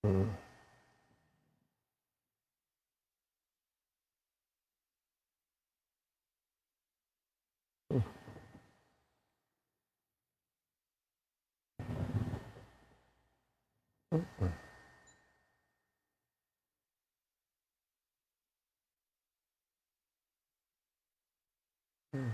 Mm. Mm. Mm. Mm.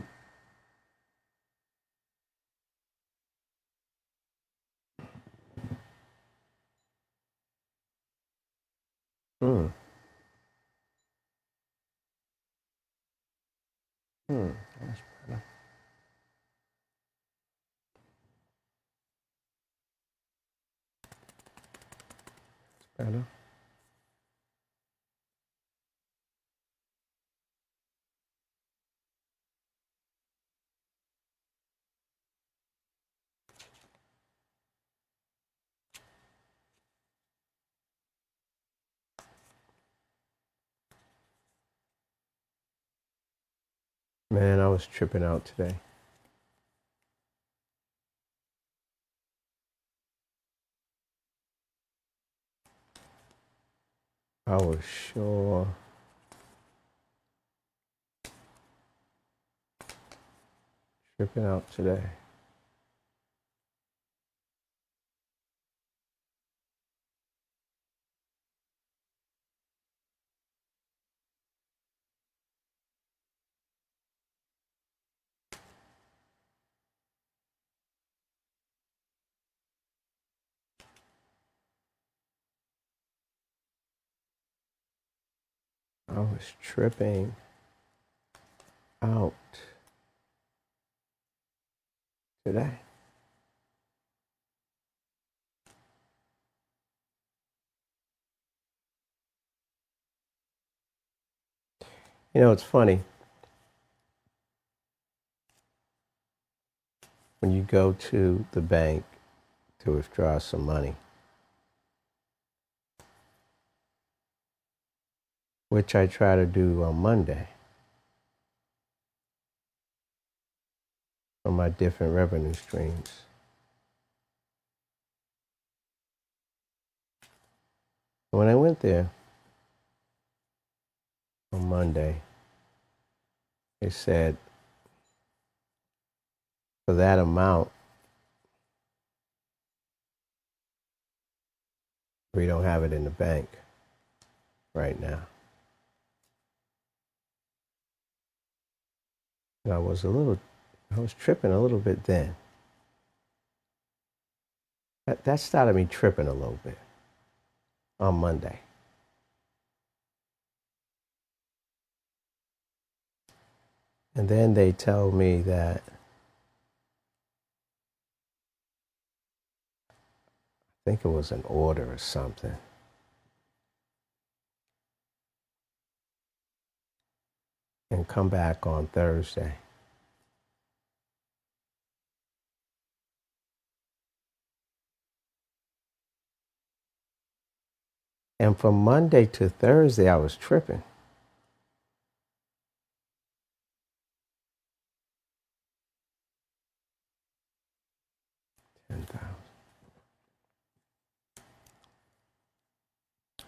Mm. Mm. That's better. Better. Man, I was tripping out today. I was sure tripping out today. I was tripping out today. You know, it's funny. When you go to the bank to withdraw some money, which I try to do on Monday for my different revenue streams. When I went there on Monday, they said for that amount, we don't have it in the bank right now. And I was tripping a little bit then. That started me tripping a little bit on Monday. And then they tell me that I think it was an order or something. And come back on Thursday. And from Monday to Thursday, I was tripping. $10,000.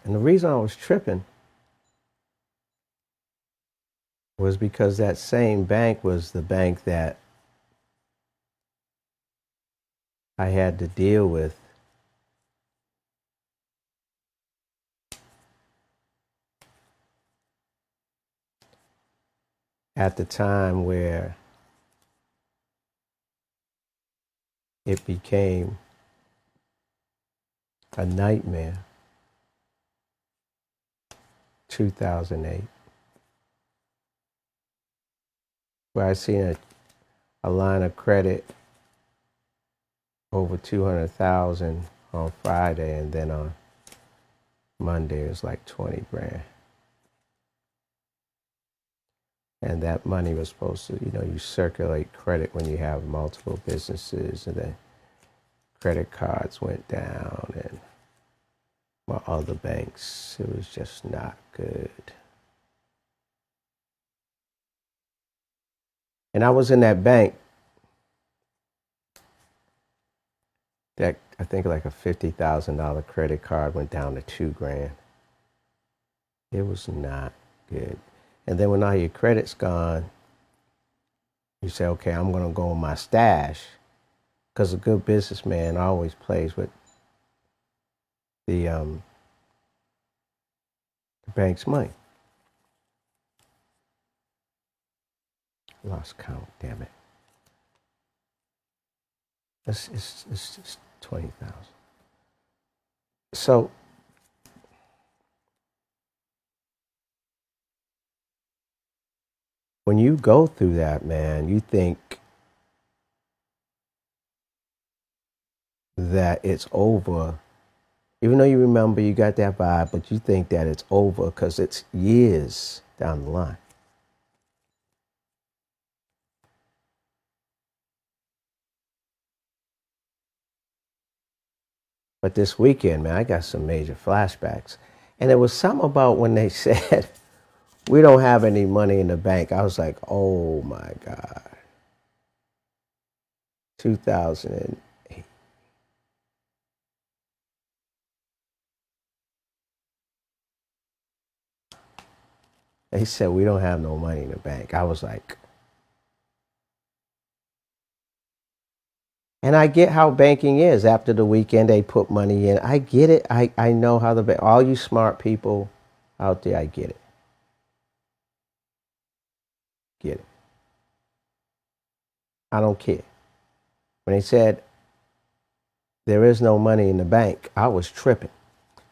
And the reason I was tripping was because that same bank was the bank that I had to deal with at the time where it became a nightmare. 2008, where I seen a line of credit over 200,000 on Friday, and then on Monday it was like 20 grand. And that money was supposed to, you circulate credit when you have multiple businesses, and then credit cards went down, and my other banks, it was just not good. And I was in that bank that I think like a $50,000 credit card went down to $2,000. It was not good. And then when all your credit's gone, you say, okay, I'm going to go on my stash, because a good businessman always plays with the bank's money. Lost count, damn it. It's 20,000. So when you go through that, man, you think that it's over. Even though you remember you got that vibe, but you think that it's over because it's years down the line. But this weekend, man, I got some major flashbacks. And there was something about when they said, we don't have any money in the bank. I was like, oh my God. 2008. They said, we don't have no money in the bank. I was like, and I get how banking is. After the weekend, they put money in. I get it. I know how all you smart people out there, I get it. Get it. I don't care. When they said there is no money in the bank, I was tripping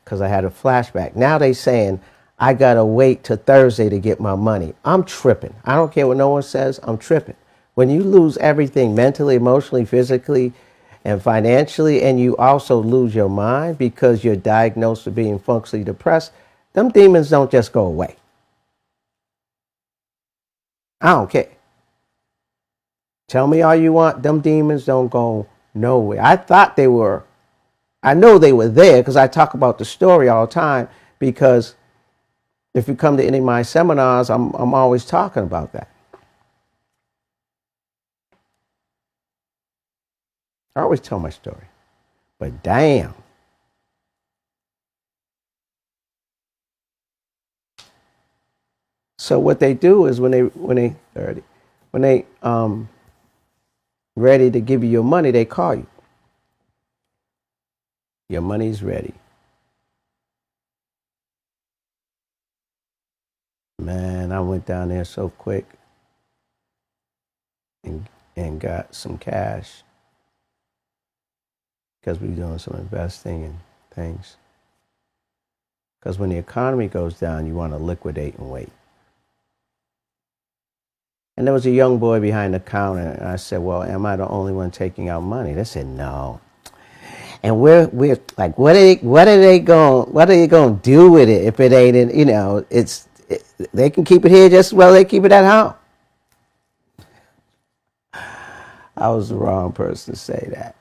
because I had a flashback. Now they saying I got to wait till Thursday to get my money. I'm tripping. I don't care what no one says. I'm tripping. When you lose everything mentally, emotionally, physically, and financially, and you also lose your mind because you're diagnosed with being functionally depressed, them demons don't just go away. I don't care. Tell me all you want. Them demons don't go nowhere. I thought they were. I know they were there because I talk about the story all the time, because if you come to any of my seminars, I'm always talking about that. I always tell my story. But damn. So what they do is when they ready to give you your money, they call you. Your money's ready. Man, I went down there so quick and got some cash because we were doing some investing and things. Because when the economy goes down, you want to liquidate and wait. And there was a young boy behind the counter, and I said, well, am I the only one taking out money? They said, no. And we're like, what are they going to do with it if it ain't in, they can keep it here just as well they keep it at home. I was the wrong person to say that.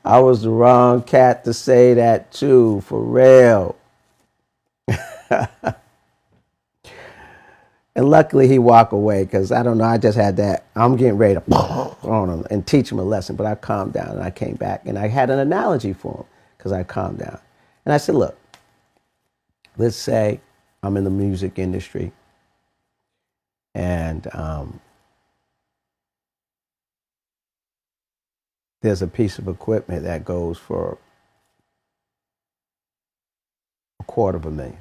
I was the wrong cat to say that too, for real. And luckily he walked away, because I don't know, I just had that, I'm getting ready to on him and teach him a lesson. But I calmed down and I came back and I had an analogy for him because I calmed down. And I said, look, let's say I'm in the music industry and there's a piece of equipment that goes for $250,000.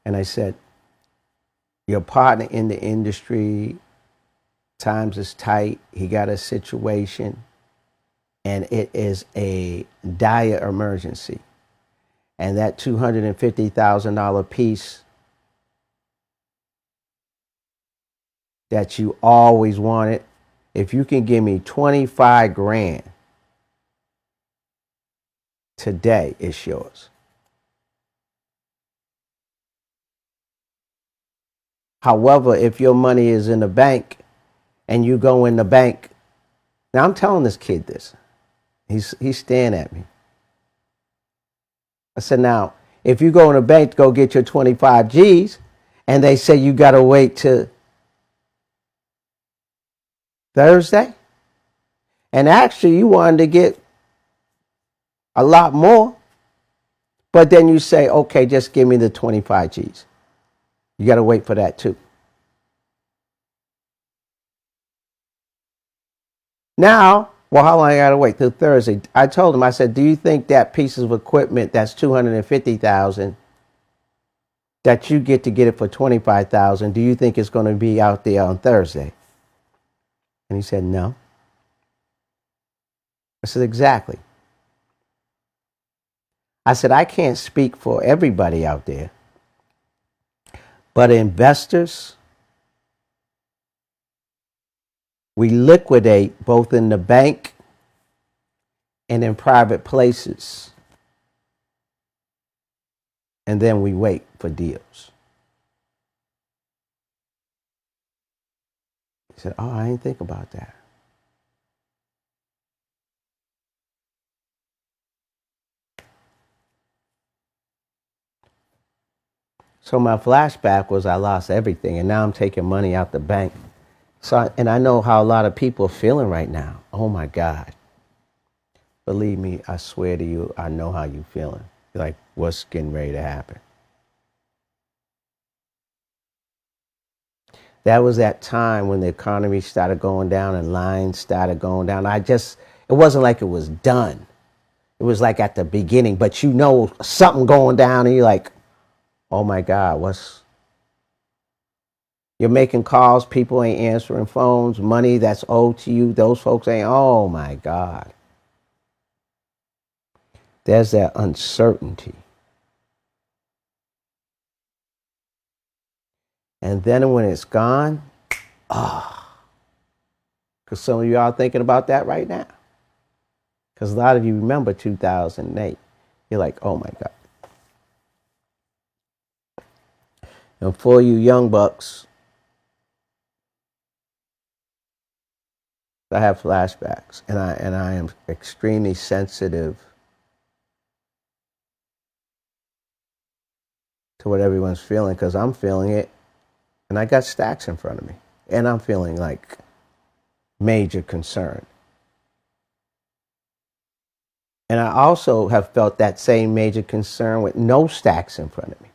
And I said, your partner in the industry, times is tight, he got a situation, and it is a dire emergency. And that $250,000 piece that you always wanted, if you can give me 25 grand today, it's yours. However, if your money is in the bank and you go in the bank, now I'm telling this kid this. He's staring at me. I said, now, if you go in the bank to go get your 25 G's and they say you got to wait to Thursday. And actually, you wanted to get a lot more. But then you say, okay, just give me the 25 G's. You got to wait for that too. Now, well, how long I got to wait till Thursday? I told him, I said, do you think that piece of equipment that's $250,000 that you get to get it for $25,000, do you think it's going to be out there on Thursday? And he said, no. I said, exactly. I said, I can't speak for everybody out there, but investors, we liquidate both in the bank and in private places, and then we wait for deals. He said, oh, I didn't think about that. So my flashback was I lost everything, and now I'm taking money out the bank. And I know how a lot of people are feeling right now. Oh my God. Believe me, I swear to you, I know how you're feeling. Like, what's getting ready to happen? That was that time when the economy started going down and lines started going down. It wasn't like it was done. It was like at the beginning, but you know something going down and you're like, oh my God, you're making calls, people ain't answering phones, money that's owed to you, those folks ain't, oh my God. There's that uncertainty. And then when it's gone, because some of you are thinking about that right now. Because a lot of you remember 2008. You're like, oh my God. And for you young bucks, I have flashbacks, and I am extremely sensitive to what everyone's feeling, because I'm feeling it, and I got stacks in front of me, and I'm feeling like major concern. And I also have felt that same major concern with no stacks in front of me.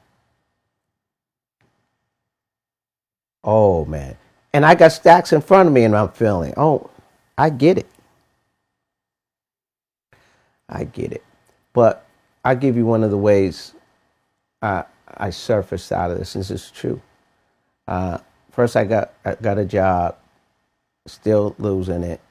Oh man. And I got stacks in front of me and I'm feeling, oh, I get it. I get it. But I'll give you one of the ways I surfaced out of this. This is true. First, I got a job, still losing it.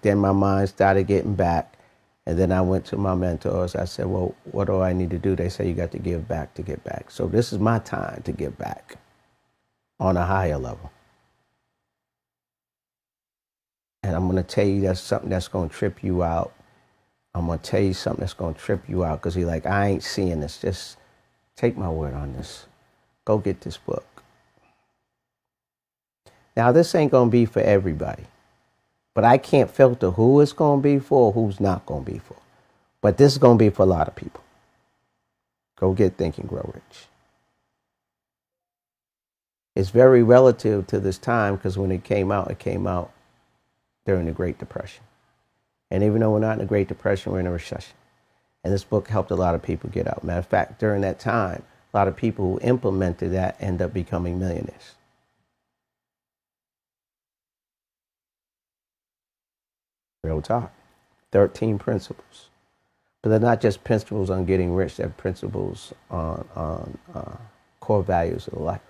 Then my mind started getting back. And then I went to my mentors. I said, well, what do I need to do? They say you got to give back to get back. So this is my time to give back on a higher level. And I'm going to tell you that's something that's going to trip you out. I'm going to tell you something that's going to trip you out, because you're like, I ain't seeing this. Just take my word on this. Go get this book. Now, this ain't going to be for everybody, but I can't filter who it's going to be for or who's not going to be for. But this is going to be for a lot of people. Go get Think and Grow Rich. It's very relative to this time, because when it came out during the Great Depression. And even though we're not in the Great Depression, we're in a recession. And this book helped a lot of people get out. Matter of fact, during that time, a lot of people who implemented that end up becoming millionaires. Real talk. 13 principles. But they're not just principles on getting rich, they're principles on core values of life.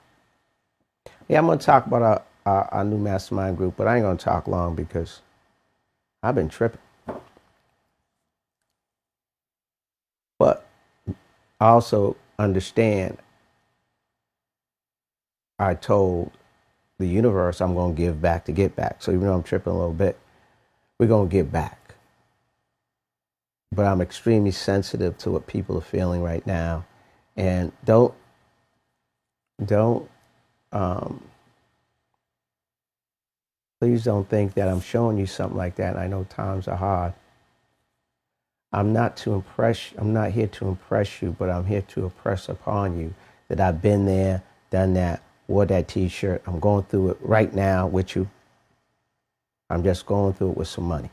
Yeah, I'm going to talk about our new mastermind group, but I ain't going to talk long because I've been tripping. But I also understand I told the universe I'm going to give back to get back. So even though I'm tripping a little bit, we're going to give back. But I'm extremely sensitive to what people are feeling right now. And please don't think that I'm showing you something like that. I know times are hard. I'm not here to impress you, but I'm here to impress upon you that I've been there, done that, wore that t-shirt. I'm going through it right now with you. I'm just going through it with some money.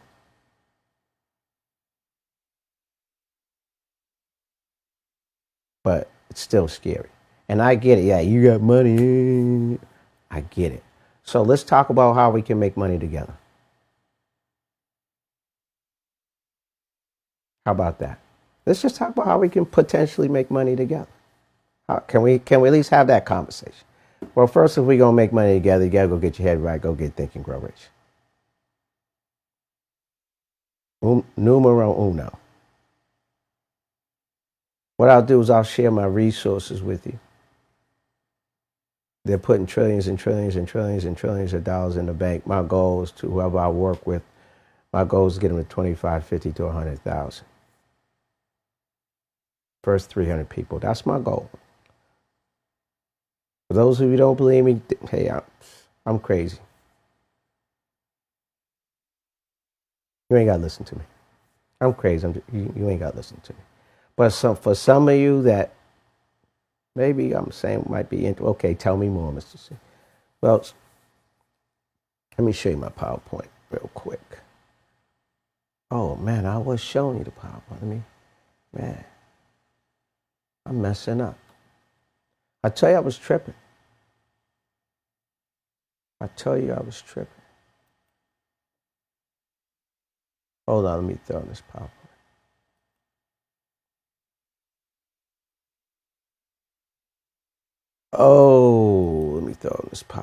But it's still scary. And I get it. Yeah, you got money. I get it. So let's talk about how we can make money together. How about that? Let's just talk about how we can potentially make money together. Can we at least have that conversation? Well, first, if we're gonna make money together, you gotta go get your head right. Go get Think and Grow Rich. Numero uno. What I'll do is I'll share my resources with you. They're putting trillions and trillions and trillions and trillions of dollars in the bank. My goal is to whoever I work with, my goal is to get them to 25, 50 to 100,000. First 300 people. That's my goal. For those of you who don't believe me, hey, I'm crazy. You ain't got to listen to me. I'm crazy. You ain't got to listen to me. But for some of you that maybe I'm saying might be okay, tell me more, Mr. C. Well, let me show you my PowerPoint real quick. Oh man, I was showing you the PowerPoint. Man, I'm messing up. I tell you I was tripping. Hold on, let me throw in this PowerPoint. Oh, let me throw in this PowerPoint.